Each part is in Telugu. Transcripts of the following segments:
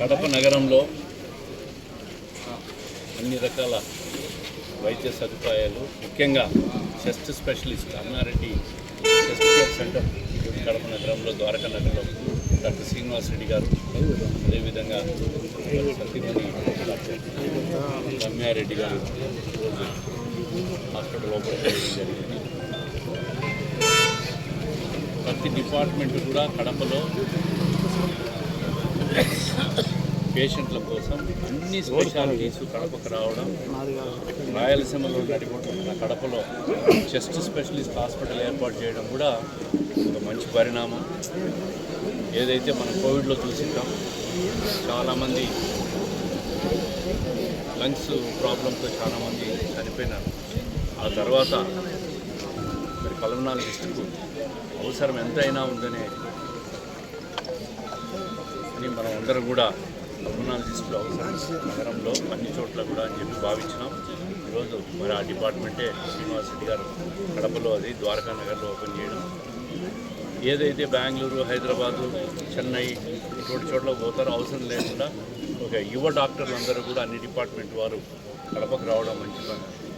కడప నగరంలో అన్ని రకాల వైద్య సదుపాయాలు, ముఖ్యంగా chest specialist Anna Reddy chest care centre Kadapa నగరంలో, ద్వారకా నగరంలో డాక్టర్ శ్రీనివాస్ రెడ్డి గారు, అదేవిధంగా సత్యమణి డాక్టర్ రమ్యారెడ్డి గారు ఈరోజు హాస్పిటల్ ఓపెన్ చేయడం జరిగింది. ప్రతి డిపార్ట్మెంట్ కూడా కడపలో పేషెంట్ల కోసం అన్ని స్పెషాలిటీస్ కడపకు రావడం, రాయలసీమలో నడిపోతున్న కడపలో చెస్ట్ స్పెషలిస్ట్ హాస్పిటల్ ఏర్పాటు చేయడం కూడా ఒక మంచి పరిణామం. ఏదైతే మనం కోవిడ్లో చూసిద్దాం, చాలామంది లంగ్స్ ప్రాబ్లంతో చాలామంది చనిపోయినారు. ఆ తర్వాత మరి పల్మనాలజిస్టుకు అవసరం ఎంతైనా ఉందనే అని మనం అందరం కూడా పల్మనాలజిస్టులు అవసరం నగరంలో అన్ని చోట్ల కూడా అని చెప్పి భావించినాం. ఈరోజు మరి ఆ డిపార్ట్మెంటే శ్రీనివాస్ రెడ్డి గారు కడపలో అది ద్వారకా నగర్లో ఓపెన్ చేయడం. ఏదైతే బెంగళూరు, హైదరాబాదు, చెన్నై ఇటువంటి చోట్ల పోతారో అవసరం లేకుండా ఒక యువ డాక్టర్లు అందరూ కూడా అన్ని డిపార్ట్మెంట్ వారు కడపకు రావడం మంచి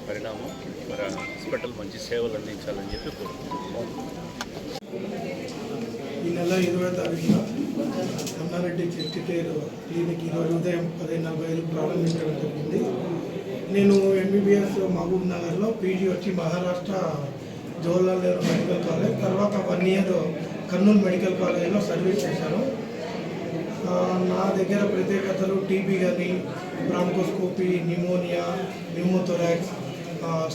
పరిణామం. మరి హాస్పిటల్ మంచి సేవలు అందించాలని చెప్పి కోరుకుంటున్నాం. ఈ నెల 20వ తారీఖున అన్నారెడ్డి చెస్ట్ కేర్ క్లినిక్ ఈరోజు ఉదయం 10:45 ప్రారంభించడం జరిగింది. నేను ఎంబీబీఎస్ మహబూబ్ నగర్లో, పీజీ వచ్చి మహారాష్ట్ర జవహర్లాల్ నెహ్రూ మెడికల్ కాలేజ్, తర్వాత 1 ఇయర్ కర్నూలు మెడికల్ కాలేజ్లో సర్వీస్ చేశాను. నా దగ్గర ప్రత్యేకతలు టీబీ కానీ, bronchoscopy, pneumonia, pneumothorax,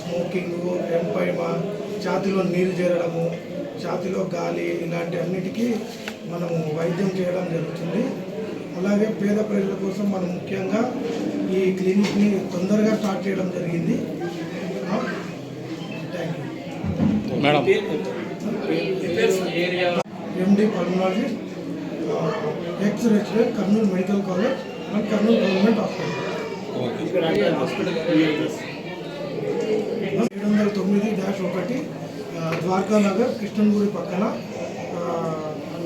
smoking, empyema, ఛాతీలో నీరు చేరడము, ఛాతీలో గాలి, ఇలాంటి అన్నిటికీ మనము వైద్యం చేయడం జరుగుతుంది. అలాగే పేద ప్రజల కోసం మనం ముఖ్యంగా ఈ క్లినిక్ని తొందరగా స్టార్ట్ చేయడం జరిగింది. Thank you madam. MD pulmonologist, X resident, Kurnool medical college and Kurnool government hospital. 709-1 Dwaraka Nagar, కృష్ణన్గుడి పక్కన,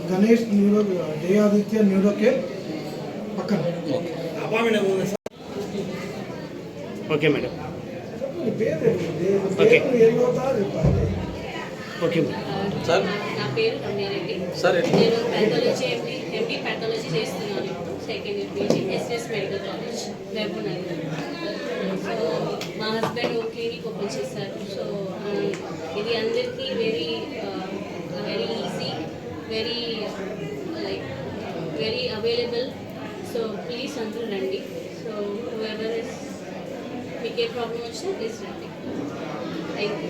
గణేష్ న్యూరో, జయాదిత్య న్యూరో కేర్ పక్కన. Okay madam. ఓకే సార్, నా పేరు రమ్యారెడ్డి. సార్, నేను ప్యాథాలజీ ఎండి ప్యాథాలజీ చేస్తున్నాను. Second year PG SS medical college Mahabub Nagar. So మా హస్బెండ్ క్లినిక్ ఓపెన్ చేశారు. సో ఇది అందరికీ very easy, very available. So please అందరూ రండి. సో హూఎవర్ ఇస్ మీకు ఏ ప్రాబ్లం వచ్చినా ప్లీజ్ రండి. Thank you.